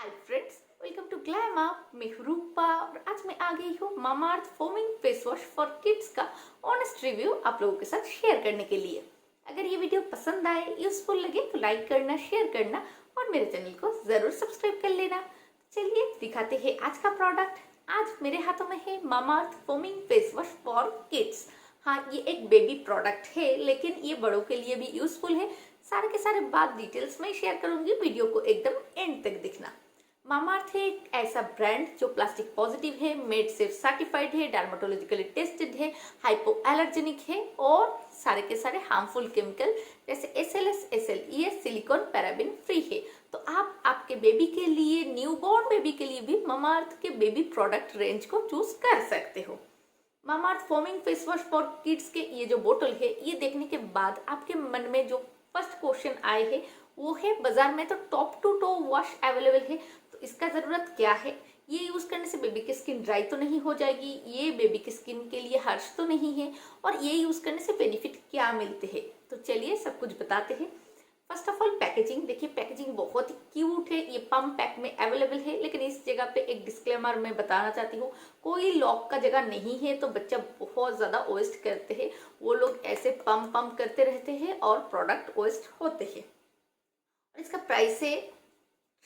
Hi friends, welcome to Glamma. मैं हूं रूपा और आज मैं आ गई हूँ Mamaearth foaming face wash for kids का ऑनेस्ट रिव्यू आप लोगों के साथ शेयर करने के लिए। अगर ये वीडियो पसंद आए, यूजफुल लगे तो लाइक करना, शेयर करना और मेरे चैनल को जरूर सब्सक्राइब कर लेना। चलिए दिखाते हैं आज का प्रोडक्ट। आज मेरे हाथों में है Mamaearth foaming face wash for kids. हाँ, ये एक बेबी प्रोडक्ट है लेकिन ये बड़ों के लिए भी यूजफुल है। सारे के सारे बात डिटेल्स में शेयर करूंगी, वीडियो को एकदम एंड तक देखना। मामाअर्थ है एक ऐसा ब्रांड जो प्लास्टिक पॉजिटिव है, मेड सेफ सर्टिफाइड है, डर्माटोलॉजिकली टेस्टेड है, हाइपो एलर्जेनिक है और सारे के सारे हार्मफुल केमिकल जैसे SLS, SLES, silicon, paraben free है। तो आप आपके बेबी के लिए, न्यूबॉर्न बेबी के लिए भी मामाअर्थ के बेबी प्रोडक्ट रेंज को चूज कर सकते हो। Mamaearth foaming face wash for kids के ये जो बोतल है, ये देखने के बाद आपके मन में जो फर्स्ट क्वेश्चन आए है वो है बाजार में तो top to toe wash available है, तो इसका ज़रूरत क्या है? ये यूज़ करने से बेबी की स्किन ड्राई तो नहीं हो जाएगी? ये बेबी की स्किन के लिए हार्श तो नहीं है? और ये यूज़ करने से बेनिफिट क्या मिलते हैं? तो चलिए सब कुछ बताते हैं। फर्स्ट ऑफ ऑल पैकेजिंग देखिए, पैकेजिंग बहुत ही क्यूट है। ये पम्प पैक में अवेलेबल है, लेकिन इस जगह पे एक डिस्क्लेमर मैं बताना चाहती हूँ, कोई लॉक का जगह नहीं है, तो बच्चा बहुत ज़्यादा वेस्ट करते हैं। वो लोग ऐसे पम्प करते रहते हैं और प्रोडक्ट वेस्ट होते हैं। और इसका प्राइस है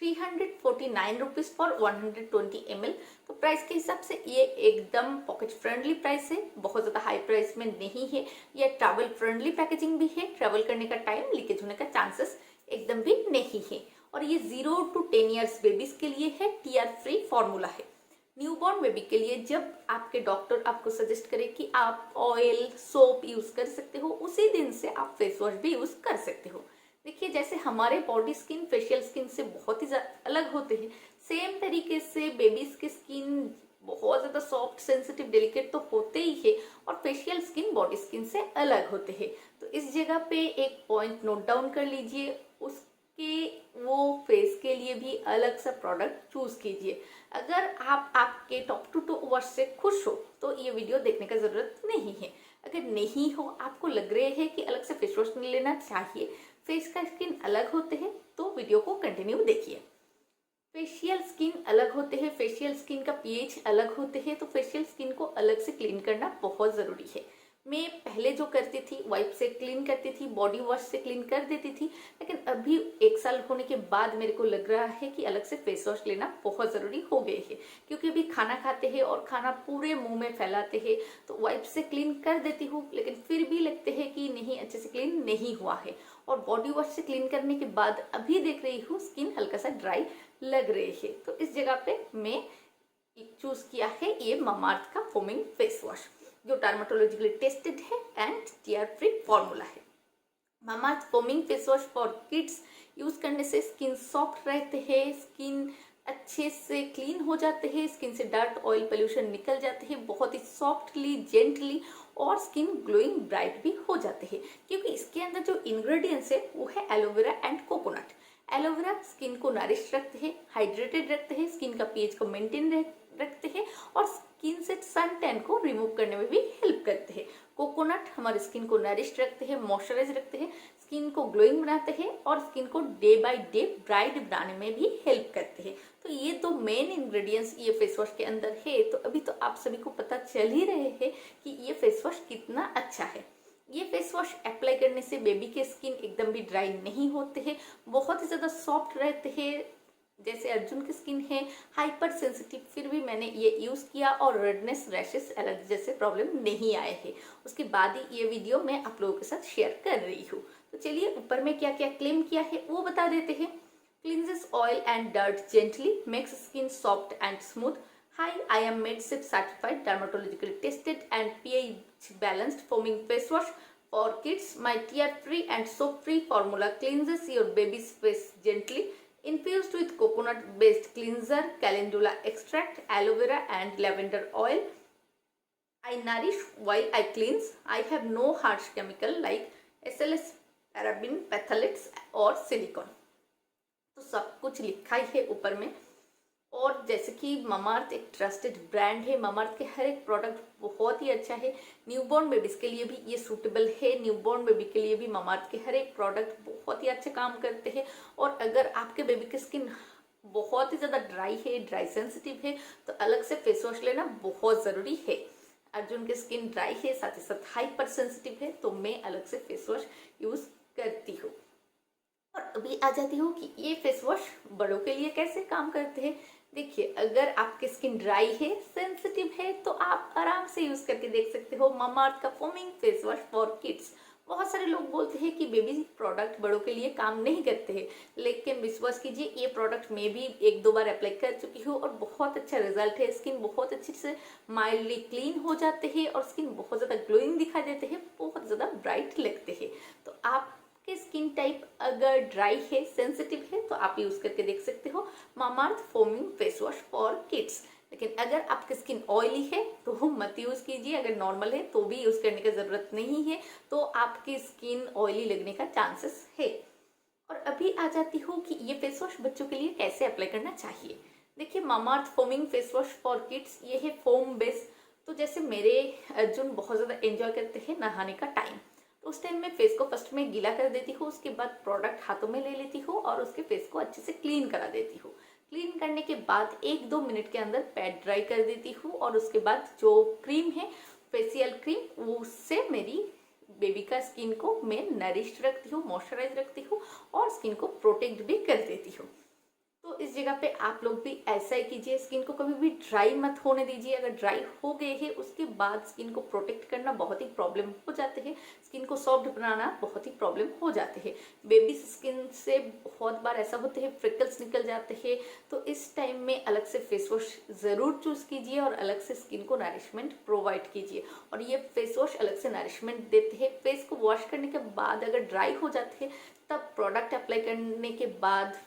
349 रुपीज़ फॉर 120 ml। तो प्राइस के हिसाब से ये एकदम पॉकेट फ्रेंडली प्राइस है, बहुत ज़्यादा हाई प्राइस में नहीं है। ये ट्रैवल फ्रेंडली पैकेजिंग भी है, ट्रैवल करने का टाइम लीकेज होने का चांसेस एकदम भी नहीं है। और ये 0 to 10 ईयर्स बेबीज के लिए है, टीआर फ्री फॉर्मूला है। न्यूबॉर्न बेबी के लिए जब आपके डॉक्टर आपको सजेस्ट करे कि आप ऑयल सोप यूज़ कर सकते हो, उसी दिन से आप फेस वॉश भी यूज़ कर सकते हो। देखिए, जैसे हमारे बॉडी स्किन फेशियल स्किन से बहुत ही अलग होते हैं, सेम तरीके से बेबीज की स्किन बहुत ज़्यादा सॉफ्ट, सेंसिटिव, डेलिकेट तो होते ही है और फेशियल स्किन बॉडी स्किन से अलग होते हैं। तो इस जगह पे एक पॉइंट नोट डाउन कर लीजिए, उसके वो फेस के लिए भी अलग सा प्रोडक्ट चूज कीजिए। अगर आप आपके टॉप टू टो वॉश से खुश हो तो ये वीडियो देखने का ज़रूरत नहीं है। अगर नहीं हो, आपको लग रहे हैं कि अलग से फेस वॉश नहीं लेना चाहिए, फेस का स्किन अलग होते हैं, तो वीडियो को कंटिन्यू देखिए। फेशियल स्किन अलग होते हैं, फेशियल स्किन का पीएच अलग होते हैं, तो फेशियल स्किन को अलग से क्लीन करना बहुत ज़रूरी है। मैं पहले जो करती थी, वाइप से क्लीन करती थी, बॉडी वॉश से क्लीन कर देती थी, लेकिन अभी 1 साल होने के बाद मेरे को लग रहा है कि अलग से फेस वॉश लेना बहुत ज़रूरी हो गए है। क्योंकि अभी खाना खाते हैं और खाना पूरे मुंह में फैलाते हैं, तो वाइप से क्लीन कर देती हूँ, लेकिन फिर भी लगते हैं कि नहीं, अच्छे से क्लीन नहीं हुआ है। और बॉडी वॉश से क्लीन करने के बाद अभी देख रही हूँ स्किन हल्का सा ड्राई लग रही है, तो इस जगह पे मैं चूज किया है ये मामाअर्थ का फोमिंग फेस वॉश, जो डर्माटोलॉजिकली टेस्टेड है एंड टीआर फ्री फॉर्मूला है। Mamaearth foaming face wash for kids use करने से स्किन सॉफ्ट रहते हैं, स्किन अच्छे से क्लीन हो जाते हैं, स्किन से डर्ट, ऑयल, पोल्यूशन निकल जाते हैं बहुत ही सॉफ्टली, जेंटली, और स्किन ग्लोइंग ब्राइट भी हो जाते हैं। क्योंकि इसके अंदर जो इंग्रेडिएंट्स है वो है aloe vera and coconut. Aloe vera skin को नरिश रखते हैं, हाइड्रेटेड रखते हैं, स्किन का पीएच को मेंटेन रखते हैं और स्किन से सन टैन को रिमूव करने में भी हेल्प करते हैं। कोकोनट हमारे स्किन को नरिश रखते हैं, मॉइस्चराइज रखते हैं, स्किन को ग्लोइंग बनाते हैं और स्किन को डे बाय डे ब्राइट बनाने में भी हेल्प करते हैं। तो ये तो मेन इंग्रेडिएंट्स ये फेस वॉश के अंदर है। तो अभी तो आप सभी को पता चल ही रहे हैं कि ये फेस वॉश कितना अच्छा है। ये फेस वॉश अप्लाई करने से बेबी के स्किन एकदम भी ड्राई नहीं होते हैं, बहुत ही ज़्यादा सॉफ्ट रहते हैं। जैसे अर्जुन की स्किन है हाइपर सेंसिटिव, फिर भी मैंने ये यूज़ किया और रेडनेस, रैशेस, एलर्जी जैसे प्रॉब्लम नहीं आए हैं। उसके बाद ही ये वीडियो मैं आप लोगों के साथ शेयर कर रही हूँ। तो चलिए ऊपर में क्या क्या क्लेम किया है वो बता देते हैं। Cleanses oil and dirt gently, makes skin soft and smooth. Hi, I am MedSafe certified, dermatologically tested and pH balanced foaming face wash for kids. My tear-free and soap-free formula cleanses your baby's face gently. Infused with coconut-based cleanser, calendula extract, aloe vera and lavender oil. I nourish while I cleanse. I have no harsh chemical like SLS, paraben, phthalates और silicone. तो सब कुछ लिखा ही है ऊपर में। और जैसे कि मामाअर्थ एक ट्रस्टेड ब्रांड है, मामाअर्थ के हर एक प्रोडक्ट बहुत ही अच्छा है। न्यूबॉर्न बेबीज के लिए भी ये सूटेबल है, न्यूबॉर्न बेबी के लिए भी मामाअर्थ के हर एक प्रोडक्ट बहुत ही अच्छे काम करते हैं। और अगर आपके बेबी की स्किन बहुत ही ज़्यादा ड्राई है, ड्राई सेंसिटिव है, तो अलग से फेस वॉश लेना बहुत ज़रूरी है। अर्जुन की स्किन ड्राई है, साथ ही साथ हाइपर सेंसिटिव है, तो मैं अलग से फेस वॉश यूज़ करती हूँ। और अभी आ जाती हूँ कि ये फेस वॉश बड़ों के लिए कैसे काम करते हैं। देखिए, अगर आपकी स्किन ड्राई है, सेंसिटिव है, तो आप आराम से यूज करके देख सकते हो ममाअर्थ का foaming face wash for kids. बहुत सारे लोग बोलते हैं कि बेबी प्रोडक्ट बड़ों के लिए काम नहीं करते हैं, लेकिन विश्वास कीजिए ये प्रोडक्ट मैं भी एक दो बार अप्लाई कर चुकी हूँ और बहुत अच्छा रिजल्ट है। स्किन बहुत अच्छे से माइल्डली क्लीन हो जाते हैं और स्किन बहुत ज़्यादा ग्लोइंग दिखाई देते हैं, बहुत ज़्यादा ब्राइट लगते हैं। तो आप कि स्किन टाइप अगर ड्राई है, सेंसिटिव है, तो आप यूज करके देख सकते हो Mamaearth foaming face wash for kids. लेकिन अगर आपकी स्किन ऑयली है तो मत यूज कीजिए, अगर नॉर्मल है तो भी यूज करने की जरूरत नहीं है, तो आपकी स्किन ऑयली लगने का चांसेस है। और अभी आ जाती हूँ कि ये फेस वॉश बच्चों के लिए कैसे अप्लाई करना चाहिए। देखिए, Mamaearth foaming face wash for kids ये है फोम बेस। तो जैसे मेरे अर्जुन बहुत ज़्यादा एंजॉय करते हैं नहाने का टाइम, तो उस टाइम मैं फेस को फर्स्ट में गीला कर देती हूँ, उसके बाद प्रोडक्ट हाथों में ले लेती हूँ और उसके फेस को अच्छे से क्लीन करा देती हूँ। क्लीन करने के बाद 1-2 मिनट के अंदर पैड ड्राई कर देती हूँ और उसके बाद जो क्रीम है, फेशियल क्रीम, वो उससे मेरी बेबी का स्किन को मैं नरिश्ड रखती हूँ, मॉइस्चराइज रखती हूँ और स्किन को प्रोटेक्ट भी कर देती हूँ। तो इस जगह पे आप लोग भी ऐसा ही कीजिए, स्किन को कभी भी ड्राई मत होने दीजिए। अगर ड्राई हो गए हैं उसके बाद स्किन को प्रोटेक्ट करना बहुत ही प्रॉब्लम हो जाते हैं, स्किन को सॉफ्ट बनाना बहुत ही प्रॉब्लम हो जाते हैं। बेबी स्किन से बहुत बार ऐसा होते हैं, फ्रिकल्स निकल जाते हैं, तो इस टाइम में अलग से फेस वॉश ज़रूर चूज़ कीजिए और अलग से स्किन को नरिशमेंट प्रोवाइड कीजिए। और ये फेस वॉश अलग से नरिशमेंट देते हैं। फेस को वॉश करने के बाद अगर ड्राई हो जाते हैं तब प्रोडक्ट अप्लाई करने के बाद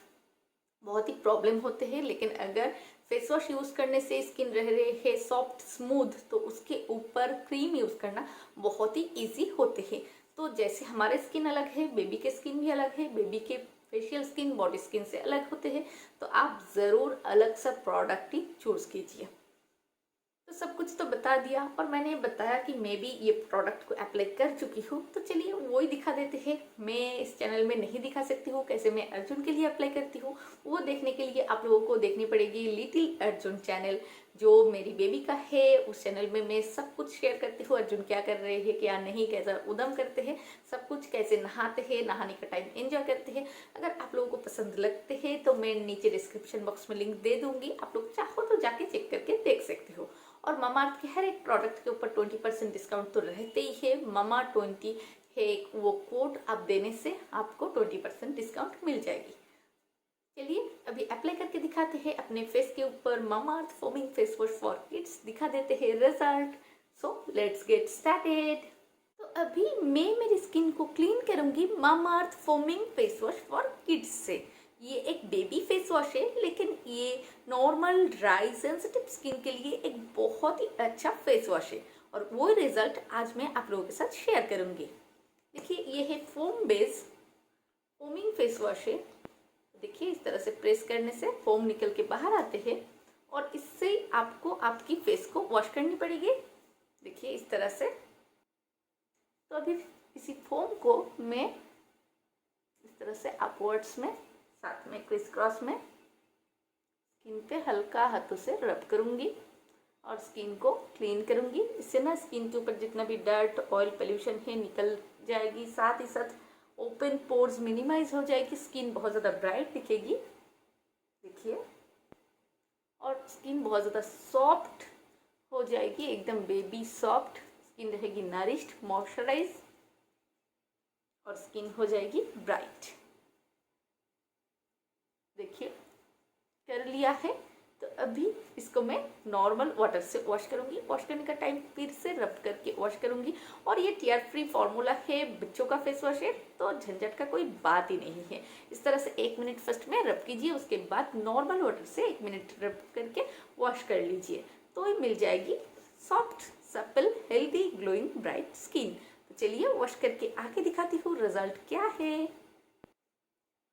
बहुत ही प्रॉब्लम होते हैं, लेकिन अगर फेस वॉश यूज करने से स्किन रह रहे है सॉफ्ट स्मूथ, तो उसके ऊपर क्रीम यूज करना बहुत ही इजी होते हैं। तो जैसे हमारे स्किन अलग है, बेबी के स्किन भी अलग है, बेबी के फेशियल स्किन बॉडी स्किन से अलग होते हैं, तो आप ज़रूर अलग सा प्रोडक्ट ही चूज कीजिए। तो सब कुछ तो बता दिया और मैंने बताया कि मैं भी ये प्रोडक्ट को अप्लाई कर चुकी हूँ, तो चलिए वो ही दिखा देते हैं। मैं इस चैनल में नहीं दिखा सकती हूँ कैसे मैं अर्जुन के लिए अप्लाई करती हूँ, वो देखने के लिए आप लोगों को देखनी पड़ेगी लिटिल अर्जुन चैनल, जो मेरी बेबी का है। उस चैनल में मैं सब कुछ शेयर करती हूँ, अर्जुन क्या कर रहे हैं, क्या नहीं, कैसा उद्यम करते हैं, सब कुछ, कैसे नहाते हैं, नहाने का टाइम एंजॉय करते हैं। अगर आप लोगों को पसंद लगते हैं तो मैं नीचे डिस्क्रिप्शन बॉक्स में लिंक दे दूंगी, आप लोग चाहो तो जाके चेक करके देख सकते हो। और मामाअर्थ के हर एक प्रोडक्ट के ऊपर 20% डिस्काउंट तो रहते ही है। मामा20 है वो कोड, आप देने से आपको 20% डिस्काउंट मिल जाएगी। चलिए अभी अप्लाई करके दिखाते हैं अपने फेस के ऊपर Mamaearth foaming face wash for kids, दिखा देते हैं result. So let's get started. तो अभी मैं मेरी स्किन को क्लीन करूंगी Mamaearth foaming face wash for kids से। ये एक बेबी फेस वॉश है, लेकिन ये नॉर्मल ड्राई सेंसिटिव स्किन के लिए एक बहुत ही अच्छा फेस वॉश है और वो रिजल्ट आज मैं आप लोगों के साथ शेयर करूंगी। देखिए, ये है foam base foaming face wash है। देखिए, इस तरह से प्रेस करने से फोम निकल के बाहर आते हैं और इससे आपको आपकी फेस को वॉश करनी पड़ेगी। देखिए इस तरह से। तो अभी इसी फोम को मैं इस तरह से अपवर्ड्स में, साथ में क्रिस क्रॉस में स्किन पे हल्का हाथों से रब करूंगी और स्किन को क्लीन करूंगी। इससे ना स्किन के ऊपर जितना भी डर्ट, ऑयल, पोल्यूशन है निकल जाएगी, साथ ही साथ ओपन पोर्स मिनिमाइज हो जाएगी, स्किन बहुत ज़्यादा ब्राइट दिखेगी। देखिए, और स्किन बहुत ज़्यादा सॉफ्ट हो जाएगी, एकदम बेबी सॉफ्ट स्किन रहेगी, नरिश्ड, मॉइस्चराइज और स्किन हो जाएगी ब्राइट। देखिए कर लिया है। तो अभी इसको मैं नॉर्मल वाटर से वॉश करूंगी। वॉश करने का टाइम फिर से रब करके वॉश करूंगी। और ये टीयर फ्री फॉर्मूला है, बच्चों का फेस वॉश है, तो झंझट का कोई बात ही नहीं है। इस तरह से 1 मिनट फर्स्ट में रब कीजिए, उसके बाद नॉर्मल वाटर से 1 मिनट रब करके वॉश कर लीजिए, तो ये मिल जाएगी soft, supple, healthy, glowing, bright skin. तो चलिए वॉश करके आके दिखाती हूँ रिजल्ट क्या है।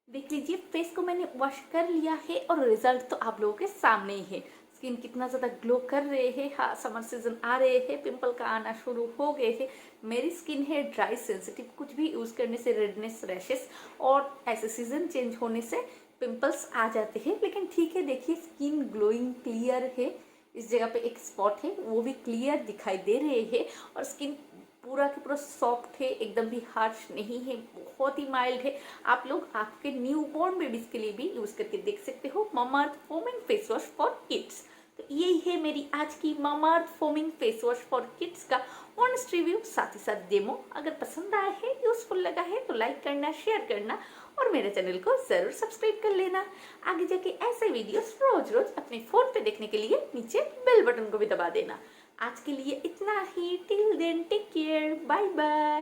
देख लीजिए, फेस को मैंने वॉश कर लिया है और रिजल्ट तो आप लोगों के सामने ही है। स्किन कितना ज़्यादा ग्लो कर रहे हैं। हाँ, समर सीजन आ रहे हैं, पिंपल का आना शुरू हो गए हैं। मेरी स्किन है ड्राई सेंसिटिव, कुछ भी यूज़ करने से रेडनेस, रैशेस और ऐसे सीजन चेंज होने से पिंपल्स आ जाते हैं, लेकिन ठीक है, देखिए स्किन ग्लोइंग क्लियर है, इस जगह पे एक स्पॉट है वो भी क्लियर दिखाई दे रहे हैं, और स्किन पूरा के पूरा सॉफ्ट है, एकदम भी हार्श नहीं है, बहुत ही माइल्ड है। आप लोग आपके न्यू बॉर्न बेबीज के लिए भी यूज करके देख सकते हो Mamaearth foaming face wash for kids. तो यही है मेरी आज की Mamaearth foaming face wash for kids का ऑनेस्ट रिव्यू, साथ ही साथ डेमो। अगर पसंद आया है, यूजफुल लगा है तो लाइक करना, शेयर करना और मेरे चैनल को जरूर सब्सक्राइब कर लेना। आगे जाके ऐसे वीडियोस रोज रोज अपने फोन पे देखने के लिए नीचे बेल बटन को भी दबा देना। आज के लिए इतना ही। Till then take care, bye bye.